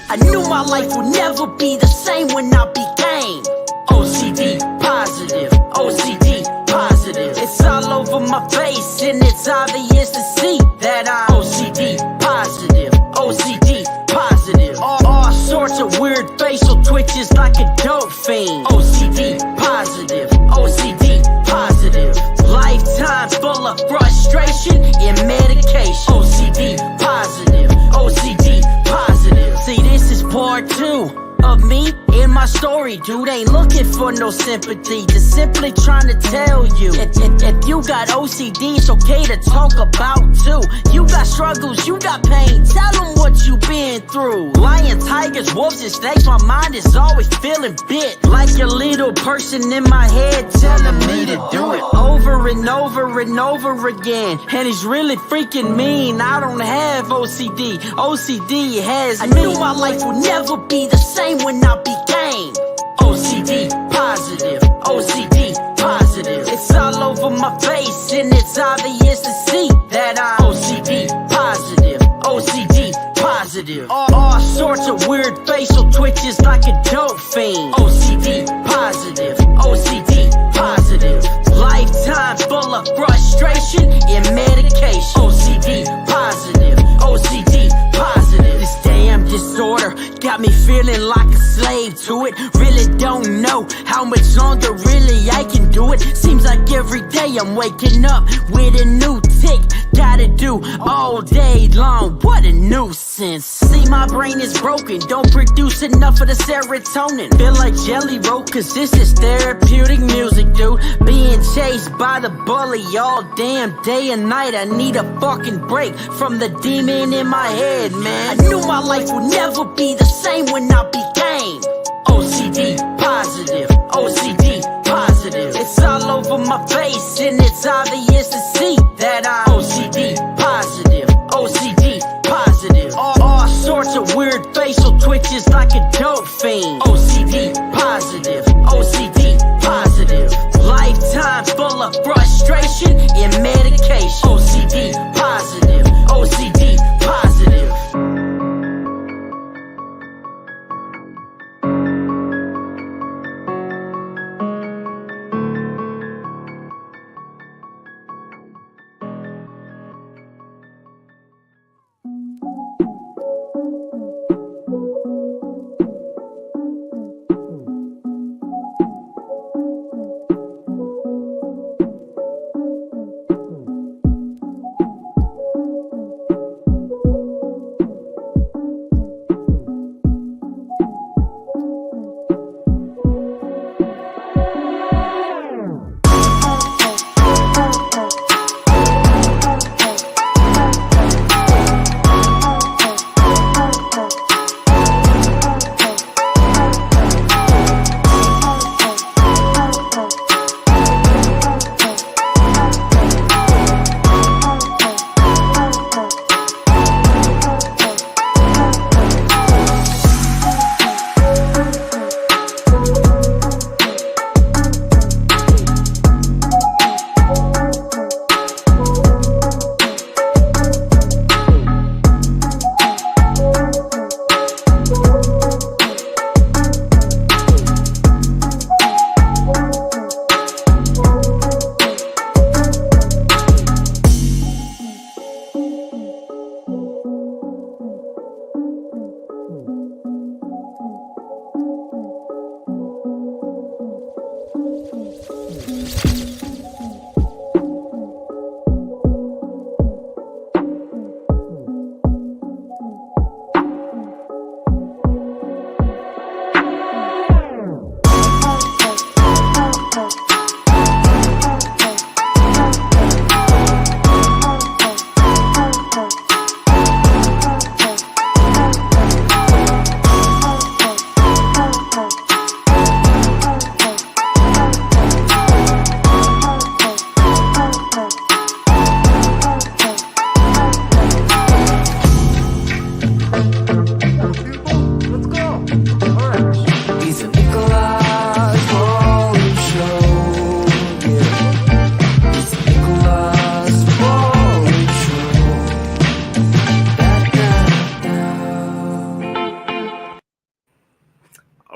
I knew my life would never be the same when I became OCD positive, OCD positive. It's all over my face and it's obvious to see that I'm OCD positive, OCD positive. All sorts of weird facial twitches like a dope fiend. OCD positive, OCD positive. Lifetime full of frustration and medication. OCD positive, OCD positive. See, this is part 2 of me and my story, dude. Ain't looking for no sympathy, just simply trying to tell you, if you got OCD, it's okay to talk about too. You got struggles, you got pain, tell them what you been through. Lions, tigers, wolves, and snakes, my mind is always feeling bit like a little person in my head telling me to do it over and over and over again. And it's really freaking mean. I don't have OCD, OCD has me. I knew my life would never be the same when I became OCD positive, OCD positive. It's all over my face and it's obvious to see that I'm OCD positive, OCD positive. All sorts of weird facial twitches like a dope fiend. OCD positive, OCD positive. Lifetime full of frustration and medication. OCD positive, OCD positive. This damn disorder got me feeling like a slave to it. Really don't know how much longer really I can do it. Seems like every day I'm waking up with a new tick. Gotta do all day long, what a nuisance. See, my brain is broken, don't produce enough of the serotonin. Feel like jelly roll, cause this is therapeutic music, dude. Being chased by the bully all damn day and night. I need a fucking break from the demon in my head, man. I knew my life would never be the same when I became OCD positive, OCD positive. It's all over my face and it's obvious to see that I'm OCD positive, OCD positive. All sorts of weird facial twitches like a dope fiend. OCD positive, OCD positive. Lifetime full of frustration and medication. OCD positive, OCD positive.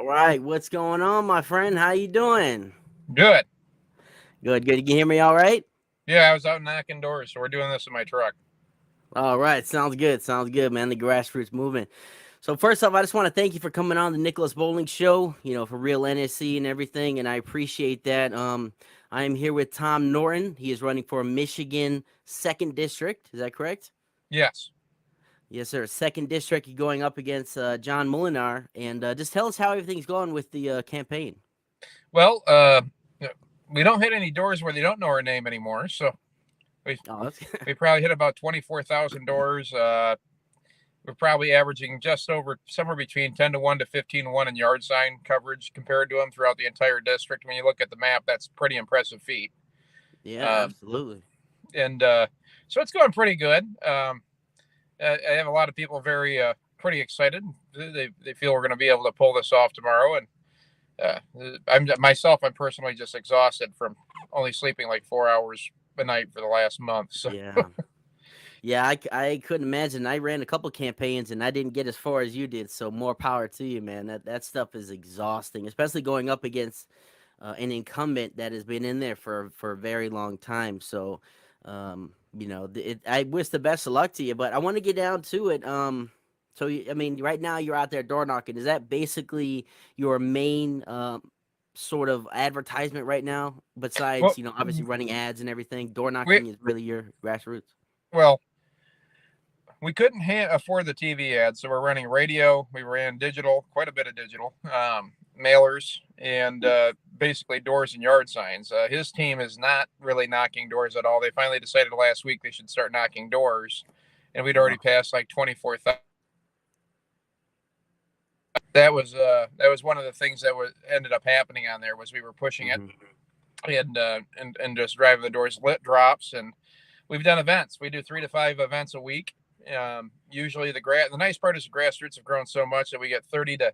All right, what's going on, my friend? How you doing? Good. Good, good. You can hear me all right? Yeah, I was out knocking doors, so we're doing this in my truck. All right, sounds good. Sounds good, man. The grassroots movement. So first off, I just want to thank you for coming on the Nicolas Bowling Show. For real NSC and everything, and I appreciate that. I am here with Tom Norton. He is running for Michigan Second District. Is that correct? Yes. Yes, sir. Second District. You're going up against John Molinar, and just tell us how everything's going with the campaign. Well, we don't hit any doors where they don't know our name anymore. So we Oh, that's we probably hit about 24,000 doors. We're probably averaging just over somewhere between 10-1 to 15-1 in yard sign coverage compared to them throughout the entire district. When you look at the map, that's a pretty impressive feat. yeah, Um, absolutely. and so it's going pretty good. I have a lot of people very pretty excited. They feel we're going to be able to pull this off tomorrow. And I'm personally just exhausted from only sleeping like 4 hours a night for the last month. So Yeah. Yeah, I couldn't imagine. I ran a couple campaigns and I didn't get as far as you did. So more power to you, man. That stuff is exhausting, especially going up against an incumbent that has been in there for a very long time. So, I wish the best of luck to you. But I want to get down to it. I mean, right now you're out there door knocking. Is that basically your main sort of advertisement right now? well, Besides, obviously running ads and everything, door we knocking is really your grassroots. well we couldn't afford the TV ads, so we're running radio. We ran digital, quite a bit of digital, mailers, and basically doors and yard signs. His team is not really knocking doors at all. They finally decided last week they should start knocking doors, and we'd already passed like 24,000. That was one of the things that ended up happening on there was we were pushing it and just driving the doors, lit drops, and we've done events. We do 3 to 5 events a week. Usually the nice part is the grassroots have grown so much that we get 30 to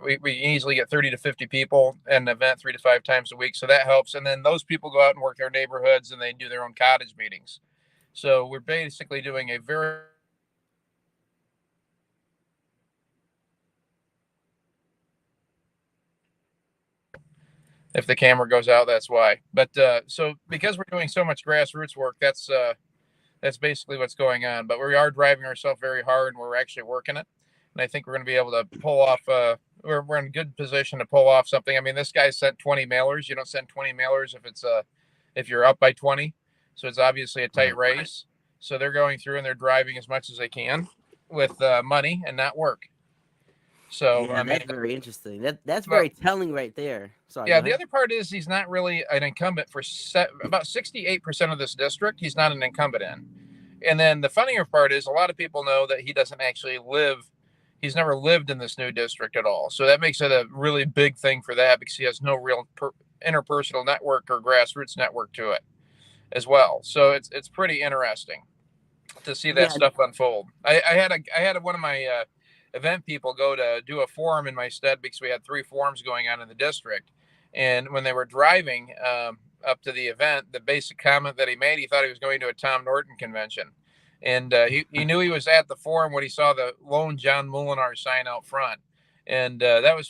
we easily get 30 to 50 people at an event 3 to 5 times a week. So that helps. And then those people go out and work their neighborhoods and they do their own cottage meetings. So we're basically doing a very if the camera goes out, that's why. But so because we're doing so much grassroots work, that's basically what's going on. But we are driving ourselves very hard, and we're actually working it. And I think we're going to be able to pull off. We're in a good position to pull off something. I mean, this guy sent 20 mailers. You don't send 20 mailers if you're up by 20. So it's obviously a tight race. So they're going through and they're driving as much as they can with money and not work. So yeah, that's very interesting. That's very telling right there. Sorry. Yeah, the other part is he's not really an incumbent for about 68% of this district. He's not an incumbent in. And then the funnier part is a lot of people know that he doesn't actually live. He's never lived in this new district at all. So that makes it a really big thing for that because he has no real interpersonal network or grassroots network to it as well. So it's pretty interesting to see that stuff unfold. I had one of my event people go to do a forum in my stead because we had 3 forums going on in the district. And when they were driving up to the event, the basic comment that he made, he thought he was going to a Tom Norton convention. And he knew he was at the forum when he saw the lone John Molinar sign out front. And I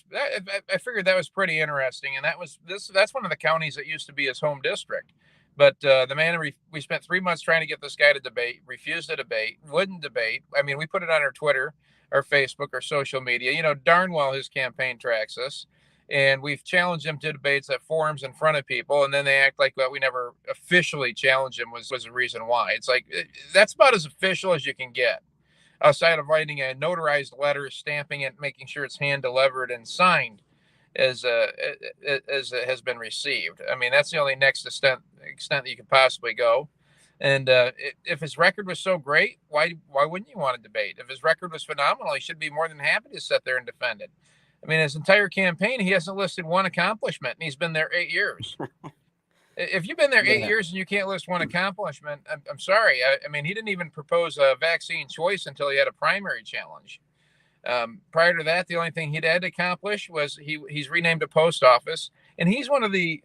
figured that was pretty interesting. And that's one of the counties that used to be his home district. But the man, we spent 3 months trying to get this guy to debate, refused to debate, wouldn't debate. I mean, we put it on our Twitter, our Facebook, our social media. Darn well his campaign tracks us. And we've challenged him to debates at forums in front of people. And then they act like we never officially challenged him was the reason why. It's like, that's about as official as you can get. Outside of writing a notarized letter, stamping it, making sure it's hand delivered and signed as it has been received. I mean, that's the only next extent that you could possibly go. And if his record was so great, why wouldn't you want to debate? If his record was phenomenal, he should be more than happy to sit there and defend it. I mean, his entire campaign, he hasn't listed one accomplishment, and he's been there 8 years. If you've been there 8 years and you can't list one accomplishment, I'm sorry. I mean, he didn't even propose a vaccine choice until he had a primary challenge. Prior to that, the only thing he'd had to accomplish was he's renamed a post office, and he's one of the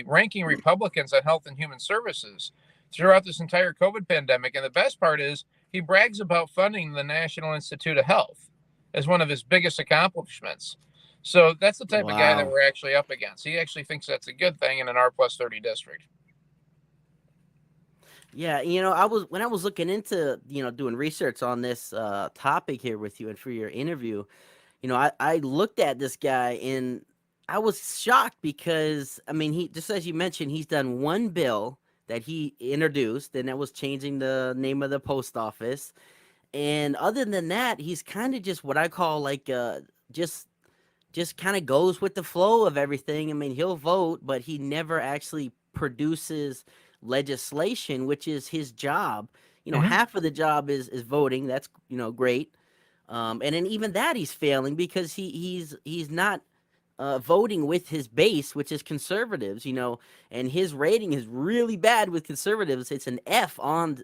ranking Republicans on Health and Human Services throughout this entire COVID pandemic. And the best part is he brags about funding the National Institute of Health as one of his biggest accomplishments. So that's the type of guy that Wow. we're actually up against. He actually thinks that's a good thing in an R+30 district. Yeah, when I was looking into, doing research on this topic here with you and for your interview, I looked at this guy and I was shocked because, I mean, he just as you mentioned, he's done one bill that he introduced, and that was changing the name of the post office. And other than that, he's kind of just what I call like just just kind of goes with the flow of everything. I mean, he'll vote, but he never actually produces legislation, which is his job. Mm-hmm. Half of the job is voting. That's great. And then even that he's failing because he's not voting with his base, which is conservatives. And his rating is really bad with conservatives. It's an F on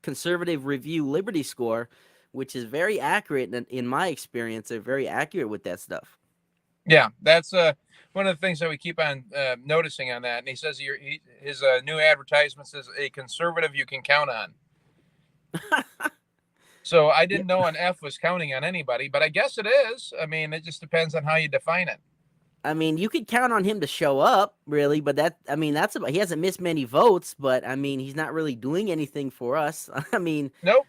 Conservative Review Liberty Score, which is very accurate. In my experience, they're very accurate with that stuff. Yeah, that's one of the things that we keep on noticing on that. And he says his new advertisement says a conservative you can count on. So I didn't know an F was counting on anybody, but I guess it is. I mean, it just depends on how you define it. I mean, you could count on him to show up, really, but that's about, he hasn't missed many votes, but I mean, he's not really doing anything for us. I mean, Nope.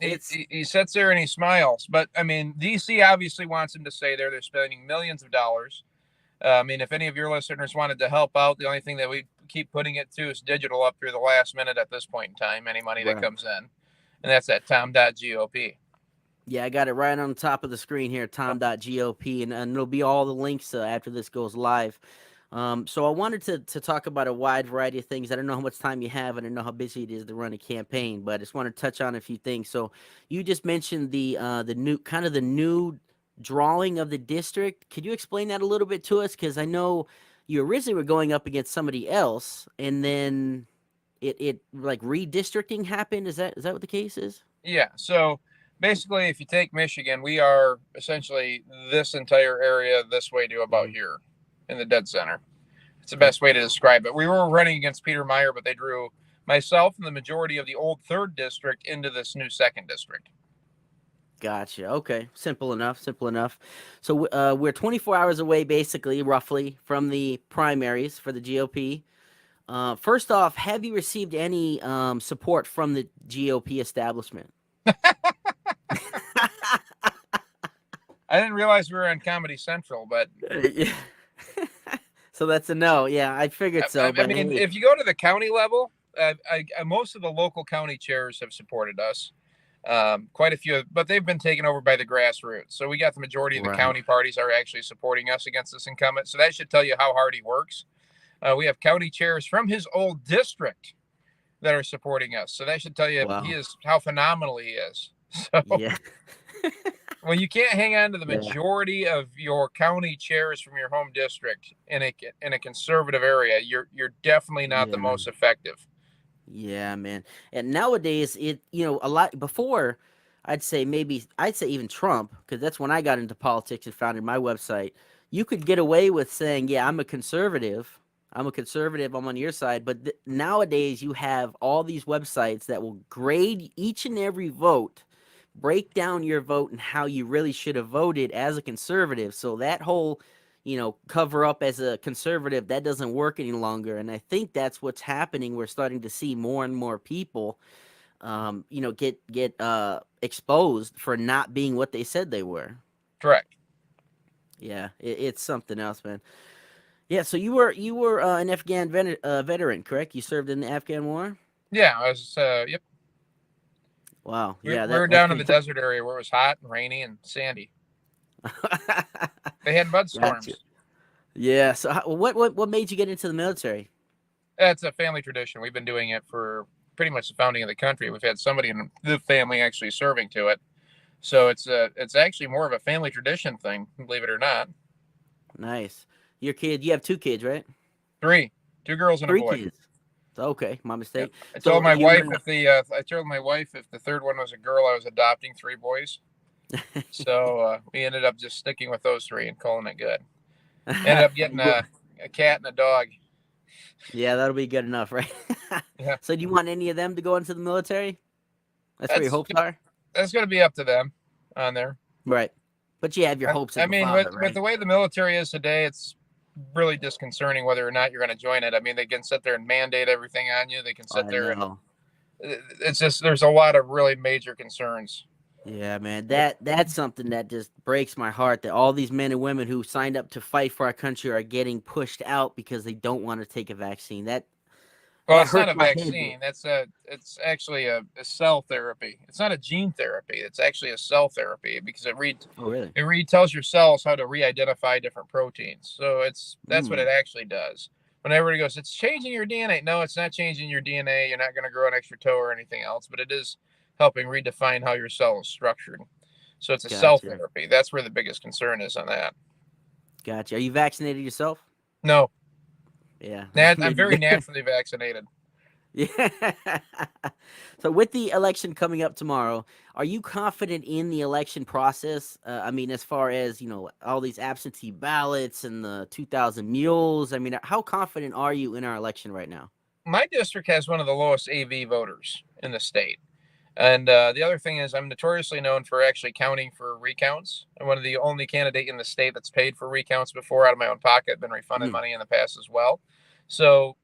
it's He sits there and he smiles. But I mean, DC obviously wants him to stay there. They're spending millions of dollars. I mean, if any of your listeners wanted to help out, the only thing that we keep putting it to is digital up through the last minute at this point in time, any money that right. comes in. And that's at tom.gop. Yeah, I got it right on the top of the screen here, tom.gop, and it'll be all the links after this goes live. So I wanted to talk about a wide variety of things. I don't know how much time you have. I don't know how busy it is to run a campaign, but I just want to touch on a few things. So you just mentioned the new drawing of the district. Could you explain that a little bit to us? Because I know you originally were going up against somebody else, and then it like redistricting happened. Is that what the case is? Yeah. So basically, if you take Michigan, we are essentially this entire area this way to about here in the dead center. It's the best way to describe it. We were running against Peter Meyer, but they drew myself and the majority of the old 3rd district into this new 2nd district. Gotcha. Okay. Simple enough. Simple enough. So we're 24 hours away, basically, roughly, from the primaries for the GOP. First off, have you received any support from the GOP establishment? I didn't realize we were on Comedy Central, but So that's a no. Yeah, I figured so. I mean, hey. if you go to the county level, most of the local county chairs have supported us. Quite a few, but they've been taken over by the grassroots. So we got the majority of the county parties are actually supporting us against this incumbent. So that should tell you how hard he works. We have county chairs from his old district that are supporting us. So that should tell you how phenomenal he is. So yeah. when you can't hang on to the majority of your county chairs from your home district in a conservative area, you're definitely not the most effective. Yeah, man. And nowadays, a lot before, I'd say even Trump, because that's when I got into politics and founded my website. You could get away with saying, yeah, I'm a conservative. I'm on your side. But nowadays, you have all these websites that will grade each and every vote, break down your vote and how you really should have voted as a conservative. So that whole cover up as a conservative, that doesn't work any longer. And I think that's what's happening. We're starting to see more and more people, get exposed for not being what they said they were. Correct. Yeah, it's something else, man. Yeah, so you were an Afghan veteran, correct? You served in the Afghan war? Yeah, I was, yep. Wow. We Yeah, were down in the desert area where it was hot and rainy and sandy. They had mud storms. Gotcha. Yeah. So what made you get into the military? That's a family tradition. We've been doing it for pretty much the founding of the country. We've had somebody in the family actually serving to it. So it's actually more of a family tradition thing, believe it or not. Nice. You have 2 kids, right? 3 girls and a boy. 3 kids. Okay, my mistake. Yep. I told my wife if the 3rd one was a girl, I was adopting 3 boys. So we ended up just sticking with those 3 and calling it good. Ended up getting a cat and a dog. Yeah, that'll be good enough, right? Yeah. So do you want any of them to go into the military? That's where your hopes are? That's going to be up to them on there. Right. but you have your hopes I in the mean, father, with right? the way the military is today, it's really disconcerting whether or not you're going to join it. I mean, they can sit there and mandate everything on you. They can sit I there and know. it's just there's a lot of really major concerns. Yeah, man, that's something that just breaks my heart that all these men and women who signed up to fight for our country are getting pushed out because they don't want to take a vaccine. Well, That it's not hurts a my head. vaccine. It's actually a cell therapy. It's not a gene therapy. It's actually a cell therapy because Oh, really? it tells your cells how to re-identify different proteins. So that's what Mm. it actually does. When everybody goes, it's changing your DNA. No, it's not changing your DNA. You're not going to grow an extra toe or anything else, but it is helping redefine how your cell is structured. So it's a cell Gotcha. therapy. That's where the biggest concern is on that. Gotcha. Are you vaccinated yourself? No, Yeah. I'm very naturally vaccinated. Yeah. So with the election coming up tomorrow, are you confident in the election process? I mean, as far as, all these absentee ballots and the 2,000 mules, I mean, how confident are you in our election right now? My district has one of the lowest AV voters in the state. And the other thing is, I'm notoriously known for actually counting for recounts. I'm one of the only candidate in the state that's paid for recounts before out of my own pocket, been refunded Mm. money in the past as well. So,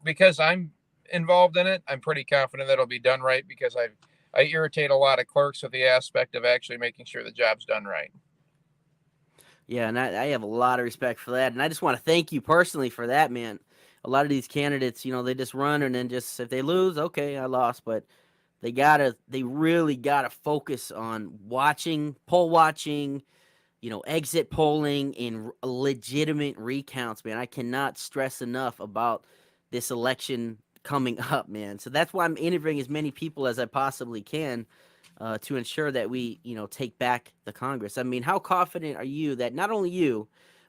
because I'm involved in it, I'm pretty confident that it'll be done right because I irritate a lot of clerks with the aspect of actually making sure the job's done right. Yeah, and I have a lot of respect for that. And I just want to thank you personally for that, man. A lot of these candidates, they just run and then just if they lose, okay, I lost. But they really gotta focus on poll watching, exit polling and legitimate recounts, man. I cannot stress enough about this election coming up, man. So that's why I'm interviewing as many people as I possibly can to ensure that we, take back the Congress. I mean, how confident are you that not only you,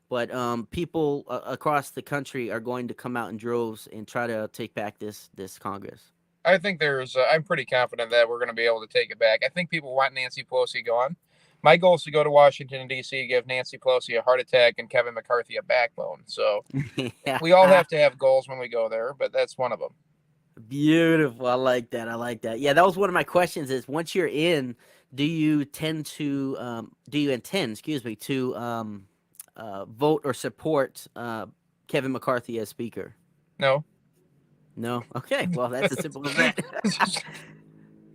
but people across the country are going to come out in droves and try to take back this Congress? I think I'm pretty confident that we're going to be able to take it back. I think people want Nancy Pelosi gone. My goal is to go to Washington, D.C., give Nancy Pelosi a heart attack and Kevin McCarthy a backbone. So Yeah. we all have to have goals when we go there, but that's one of them. Beautiful. I like that. I like that. Yeah, that was one of my questions is once you're in, do you intend, excuse me, to vote or support Kevin McCarthy as speaker? No. No? Okay. Well, that's as simple as that.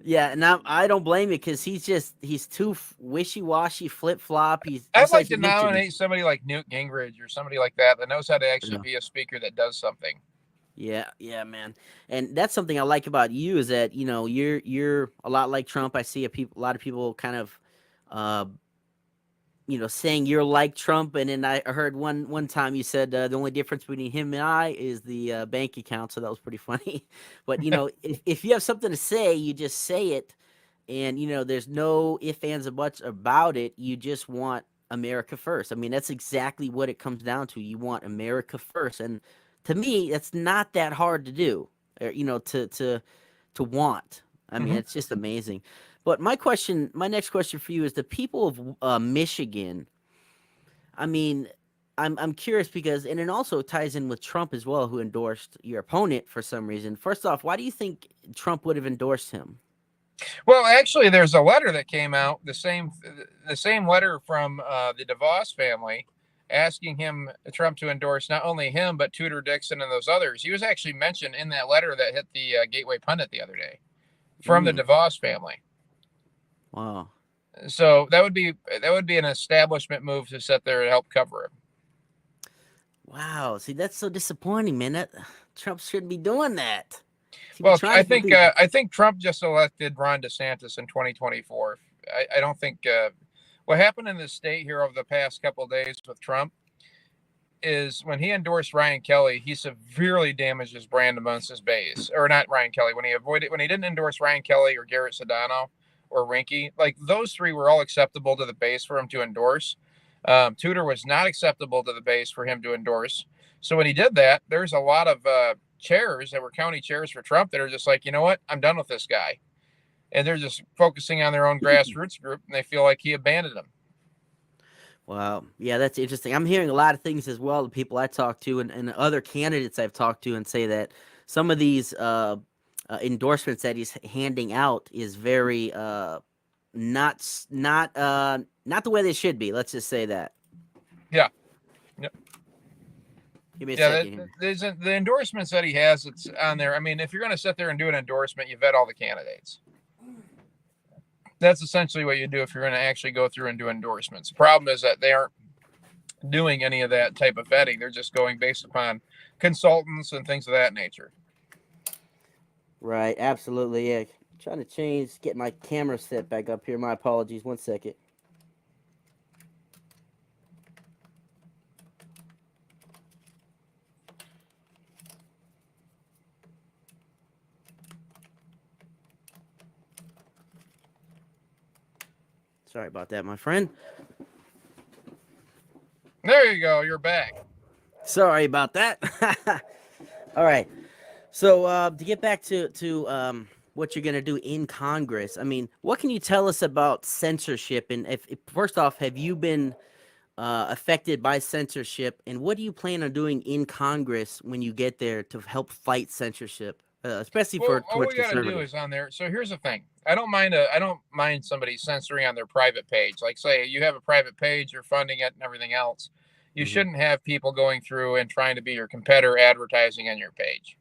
Yeah, and I don't blame you because he's too wishy-washy, flip-flop. He's I'd just like like to you mentioned. nominate somebody like Newt Gingrich or somebody like that knows how to actually Yeah. be a speaker that does something. Yeah, yeah, man. And that's something I like about you is that, you're a lot like Trump. I see a lot of people kind of uh saying you're like Trump, and then I heard one time you said the only difference between him and I is the bank account, so that was pretty funny. But if you have something to say, you just say it, and there's no ifs, ands, or buts about it. You just want America first. I mean, that's exactly what it comes down to. You want America first, and to me, that's not that hard to do. Or, to want. I mean, Mm-hmm. it's just amazing. But my next question for you is the people of Michigan. I mean, I'm curious because, and it also ties in with Trump as well, who endorsed your opponent for some reason. First off, why do you think Trump would have endorsed him? Well, actually, there's a letter that came out, the same letter from the DeVos family, asking Trump to endorse not only him but Tudor Dixon and those others. He was actually mentioned in that letter that hit the Gateway Pundit the other day from the Mm, DeVos family. wow. So that would be an establishment move to sit there and help cover it. Wow. See, that's so disappointing, man. Trump shouldn't be doing that. He be Well, trying to be. I think Trump just elected Ron DeSantis in 2024. I don't think what happened in the state here over the past couple of days with Trump is when he endorsed Ryan Kelly, he severely damaged his brand amongst his base. Or not Ryan Kelly, when he didn't endorse Ryan Kelly or Garrett Sedano or Rinke, like those three were all acceptable to the base for him to endorse. Tudor was not acceptable to the base for him to endorse. So when he did that, there's a lot of chairs that were county chairs for Trump that are just like, you know what, I'm done with this guy. And they're just focusing on their own grassroots group, and they feel like he abandoned them. Wow. Yeah, that's interesting. I'm hearing a lot of things as well, the people I talk to and other candidates I've talked to, and say that some of these endorsements that he's handing out is very not not the way they should be. Let's just say that. Yeah. Yep. Give me a Yeah, second here. there's the endorsements that he has. It's on there. I mean, if you're going to sit there and do an endorsement, you vet all the candidates. That's essentially what you do if you're going to actually go through and do endorsements. The problem is that they aren't doing any of that type of vetting. They're just going based upon consultants and things of that nature. Right, absolutely. Yeah, trying to get my camera set back up here. My apologies. 1 second. Sorry about that, my friend. There you go. You're back. Sorry about that. All right. So to get back to what you're gonna do in Congress, I mean, what can you tell us about censorship? And if first off, have you been affected by censorship? And what do you plan on doing in Congress when you get there to help fight censorship, especially Well, all towards we got to do conservatives? is on there. So here's the thing. I don't mind somebody censoring on their private page. Like, say you have a private page, you're funding it and everything else. You Mhm. shouldn't have people going through and trying to be your competitor advertising on your page.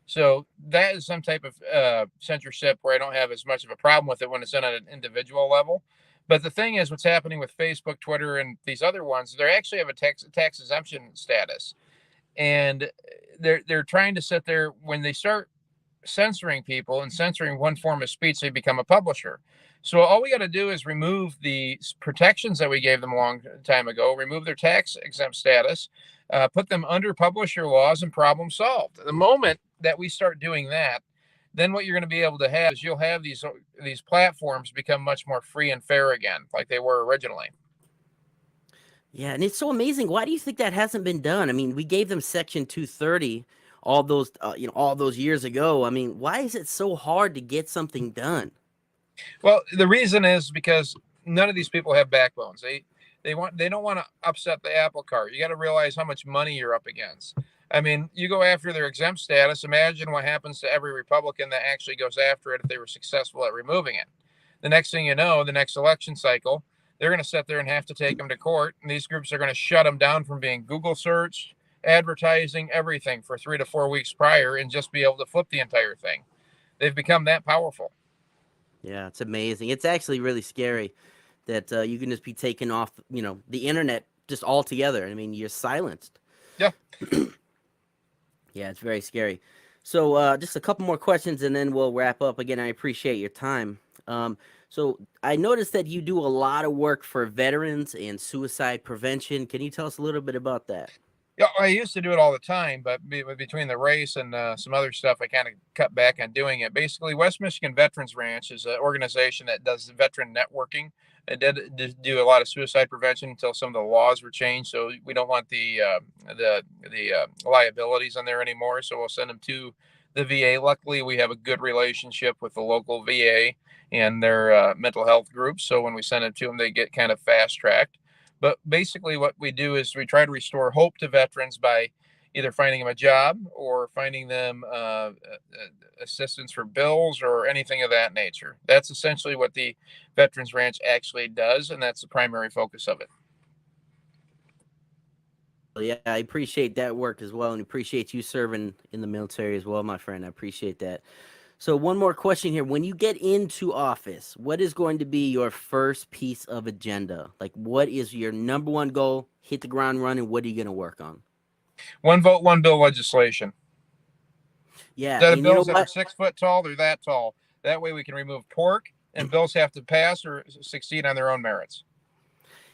So that is some type of censorship where I don't have as much of a problem with it when it's done at an individual level. But the thing is, what's happening with Facebook, Twitter, and these other ones, they actually have a tax exemption status, and they're trying to sit there when they start censoring people and censoring one form of speech, they become a publisher. So all we got to do is remove the protections that we gave them a long time ago, remove their tax exempt status, put them under publisher laws, and problem solved. The moment that we start doing that, then what you're going to be able to have is you'll have these platforms become much more free and fair again, like they were originally. Yeah, and it's so amazing. Why do you think that hasn't been done? I mean, we gave them Section 230 all those years ago. I mean, why is it so hard to get something done? Well, the reason is because none of these people have backbones. They don't want to upset the apple cart. You got to realize how much money you're up against. I mean, you go after their exempt status. Imagine what happens to every Republican that actually goes after it if they were successful at removing it. The next thing you know, the next election cycle, they're going to sit there and have to take them to court. And these groups are going to shut them down from being Google searched, advertising, everything for 3 to 4 weeks prior, and just be able to flip the entire thing. They've become that powerful. Yeah, it's amazing. It's actually really scary that you can just be taken off, the internet just altogether. I mean, you're silenced. Yeah. Yeah, it's very scary. So just a couple more questions and then we'll wrap up. Again, I appreciate your time. So I noticed that you do a lot of work for veterans and suicide prevention. Can you tell us a little bit about that? Yeah, I used to do it all the time, but between the race and some other stuff, I kind of cut back on doing it. Basically, West Michigan Veterans Ranch is an organization that does veteran networking. It did do a lot of suicide prevention until some of the laws were changed. So we don't want the liabilities on there anymore. So we'll send them to the VA. Luckily, we have a good relationship with the local VA and their mental health groups. So when we send it to them, they get kind of fast tracked. But basically, what we do is we try to restore hope to veterans by either finding them a job or finding them assistance for bills or anything of that nature. That's essentially what the Veterans Ranch actually does, and that's the primary focus of it. Yeah, I appreciate that work as well, and appreciate you serving in the military as well, my friend. I appreciate that. So one more question here. When you get into office, what is going to be your first piece of agenda? Like, what is your number one goal? Hit the ground running. What are you going to work on? One vote, one bill legislation. Yeah. Instead of And you know bills that are what? 6 foot tall, they're that tall. That way we can remove pork, and bills have to pass or succeed on their own merits.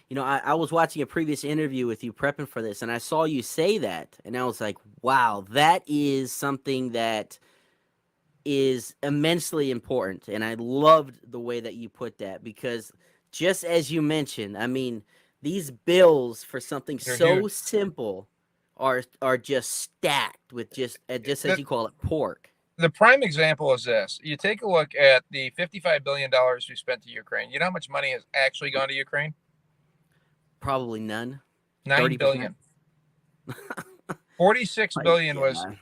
You know, I was watching a previous interview with you prepping for this, and I saw you say that, and I was like, wow, that is something that is immensely important. And I loved the way that you put that because just as you mentioned, I mean, these bills for something They're so huge. simple are just stacked with just as you call it, pork. The prime example is this. You take a look at the $55 billion we spent to Ukraine. You know how much money has actually gone to Ukraine? Probably none. 9 30%. billion. 46 My billion was God.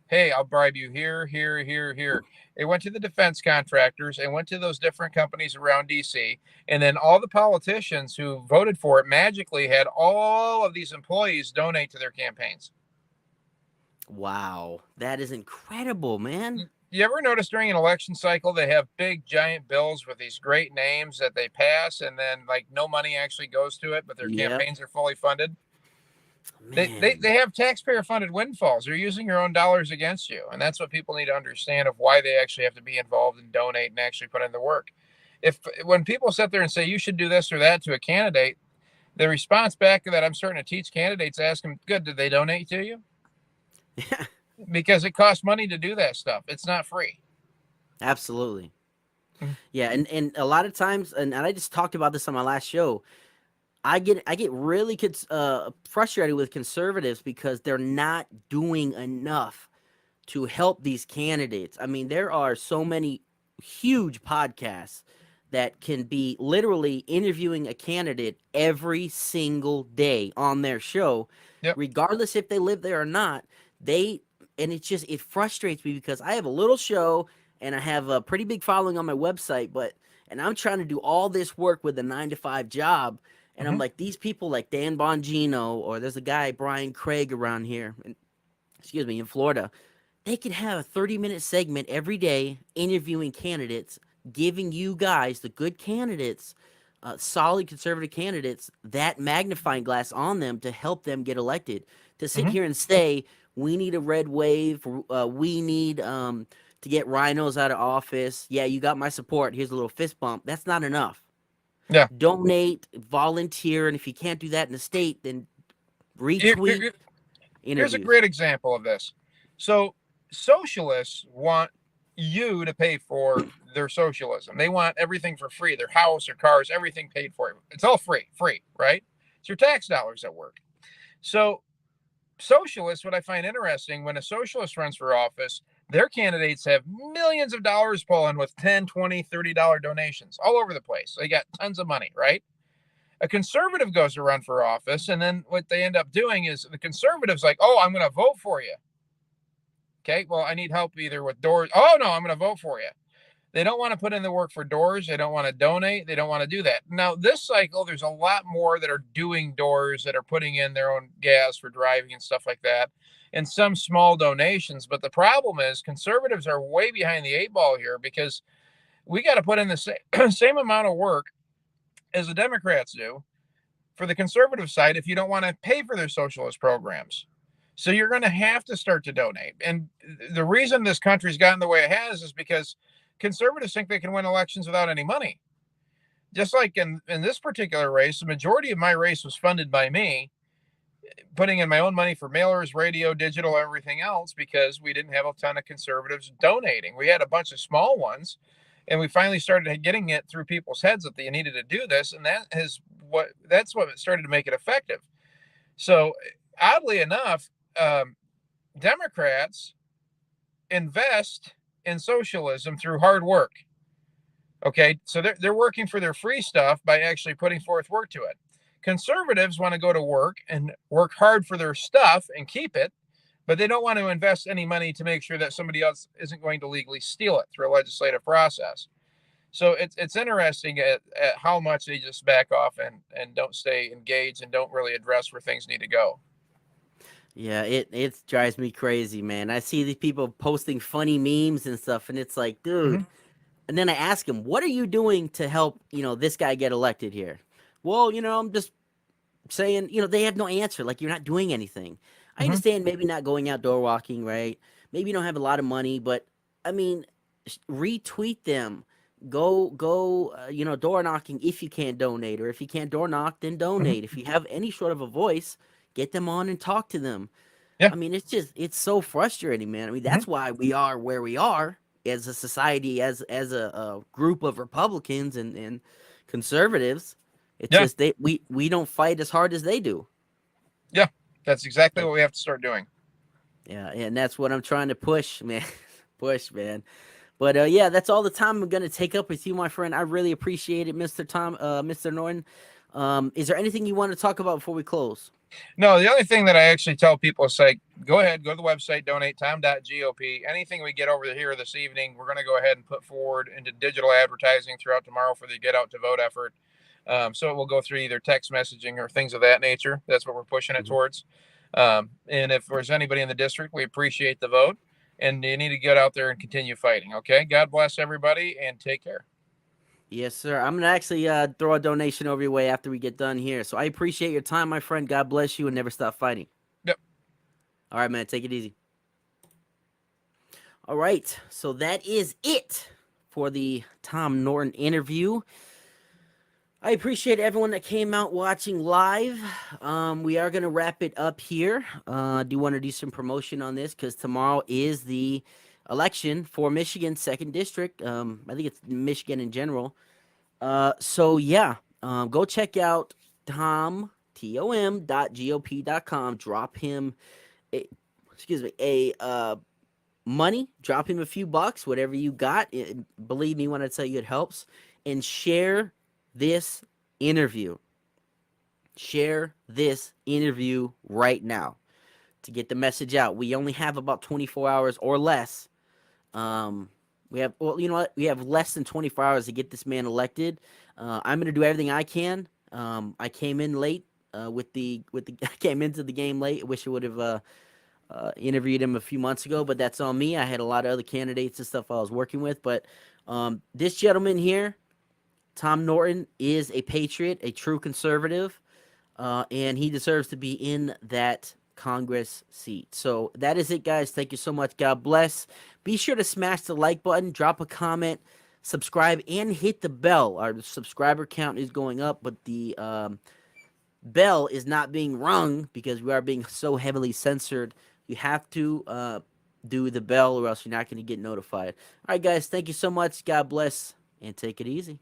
Hey, I'll bribe you here, here, here, here. It went to the defense contractors and went to those different companies around DC. And then all the politicians who voted for it magically had all of these employees donate to their campaigns. Wow, that is incredible, man. You ever notice during an election cycle, they have big giant bills with these great names that they pass, and then like no money actually goes to it, but their Yep, campaigns are fully funded? man. They have taxpayer funded windfalls. They're using your own dollars against you. And that's what people need to understand of why they actually have to be involved and donate and actually put in the work. If when people sit there and say you should do this or that to a candidate, the response back to that I'm starting to teach candidates, ask them, good, did they donate to you? Yeah, Because it costs money to do that stuff. It's not free. absolutely. Mhm. Yeah, and a lot of times, and I just talked about this on my last show. I get really frustrated with conservatives because they're not doing enough to help these candidates. I mean, there are so many huge podcasts that can be literally interviewing a candidate every single day on their show, Yep. regardless if they live there or not. They and it frustrates me because I have a little show and I have a pretty big following on my website, but and I'm trying to do all this work with a 9 to 5 job. And I'm Hmm. like, these people like Dan Bongino, or there's a guy, Brian Craig, around here, excuse me, in Florida. They could have a 30-minute segment every day interviewing candidates, giving you guys, the good candidates, solid conservative candidates, that magnifying glass on them to help them get elected. To sit Hmm. here and say, we need a red wave, we need to get rhinos out of office. Yeah, you got my support. Here's a little fist bump. That's not enough. Yeah. Donate, volunteer, and if you can't do that in the state, then Here, retweet here, here's a interviews. great example of this. So, socialists want you to pay for their socialism. They want everything for free, their house, their cars, everything paid for. It's all free, right? It's your tax dollars at work. So, socialists, what I find interesting, when a socialist runs for office, their candidates have millions of dollars pulling with 10, 20, $30 donations all over the place. They got tons of money, right? A conservative goes to run for office, and then what they end up doing is the conservatives like, oh, I'm going to vote for you. Okay, well, I need help either with doors. Oh no, I'm going to vote for you. They don't want to put in the work for doors. They don't want to donate. They don't want to do that. Now, this cycle, there's a lot more that are doing doors, that are putting in their own gas for driving and stuff like that, and some small donations. But the problem is conservatives are way behind the 8 ball here, because we got to put in the same amount of work as the Democrats do for the conservative side if you don't want to pay for their socialist programs. So you're going to have to start to donate. And the reason this country's gotten the way it has is because conservatives think they can win elections without any money. Just like in this particular race, the majority of my race was funded by me, putting in my own money for mailers, radio, digital, everything else, because we didn't have a ton of conservatives donating. We had a bunch of small ones, and we finally started getting it through people's heads that they needed to do this, and that's what started to make it effective. So oddly enough, Democrats invest in socialism through hard work. Okay, so they're working for their free stuff by actually putting forth work to it. Conservatives want to go to work and work hard for their stuff and keep it, but they don't want to invest any money to make sure that somebody else isn't going to legally steal it through a legislative process. So it's interesting at how much they just back off and don't stay engaged and don't really address where things need to go. Yeah, it drives me crazy, man. I see these people posting funny memes and stuff, and it's like, Mm-hmm. dude. And then I ask him, "What are you doing to help, this guy get elected here?" Well, I'm just saying, they have no answer. Like, you're not doing anything. I Mm-hmm. understand maybe not going outdoor walking, right? Maybe you don't have a lot of money, but I mean, retweet them. Go, door knocking if you can't donate, or if you can't door knock, then Mm-hmm. donate. If you have any sort of a voice, get them on and talk to them. Yeah. I mean, it's so frustrating, man. I mean, Mm-hmm. that's why we are where we are as a society, as a group of Republicans and conservatives. It's Yeah. just we don't fight as hard as they do. Yeah. That's exactly Like, what we have to start doing. yeah, and that's what I'm trying to push, man. Push, man. But yeah, that's all the time I'm gonna take up with you, my friend. I really appreciate it, Mr. Norton. Is there anything you want to talk about before we close? No, the only thing that I actually tell people is like, go ahead, go to the website, donate tom.gop. Anything we get over here this evening, we're going to go ahead and put forward into digital advertising throughout tomorrow for the Get Out to Vote effort. So it will go through either text messaging or things of that nature. That's what we're pushing it towards. And if there's anybody in the district, we appreciate the vote. And you need to get out there and continue fighting. Okay. God bless everybody and take care. Yes, sir. I'm gonna actually throw a donation over your way after we get done here. So I appreciate your time, my friend. God bless you, and never stop fighting. Yep. All right, man. Take it easy. All right. So that is it for the Tom Norton interview. I appreciate everyone that came out watching live. We are going to wrap it up here. I do want to do some promotion on this because tomorrow is the election for Michigan's 2nd District. I think it's Michigan in general. So yeah, go check out tom.gop.com. Drop him money. Drop him a few bucks, whatever you got. Believe me when I tell you it helps. And share this interview. Share this interview right now to get the message out. We only have about 24 hours or less. We have, well, you know what? We have less than 24 hours to get this man elected. I'm gonna do everything I can. I came in late I came into the game late. I wish I would have interviewed him a few months ago, but that's on me. I had a lot of other candidates and stuff I was working with, but this gentleman here, Tom Norton, is a patriot, a true conservative, and he deserves to be in that Congress seat. So that is it, guys. Thank you so much. God bless. Be sure to smash the like button, drop a comment, subscribe, and hit the bell. Our subscriber count is going up, but the bell is not being rung because we are being so heavily censored. You have to do the bell or else you're not going to get notified. All right, guys. Thank you so much. God bless, and take it easy.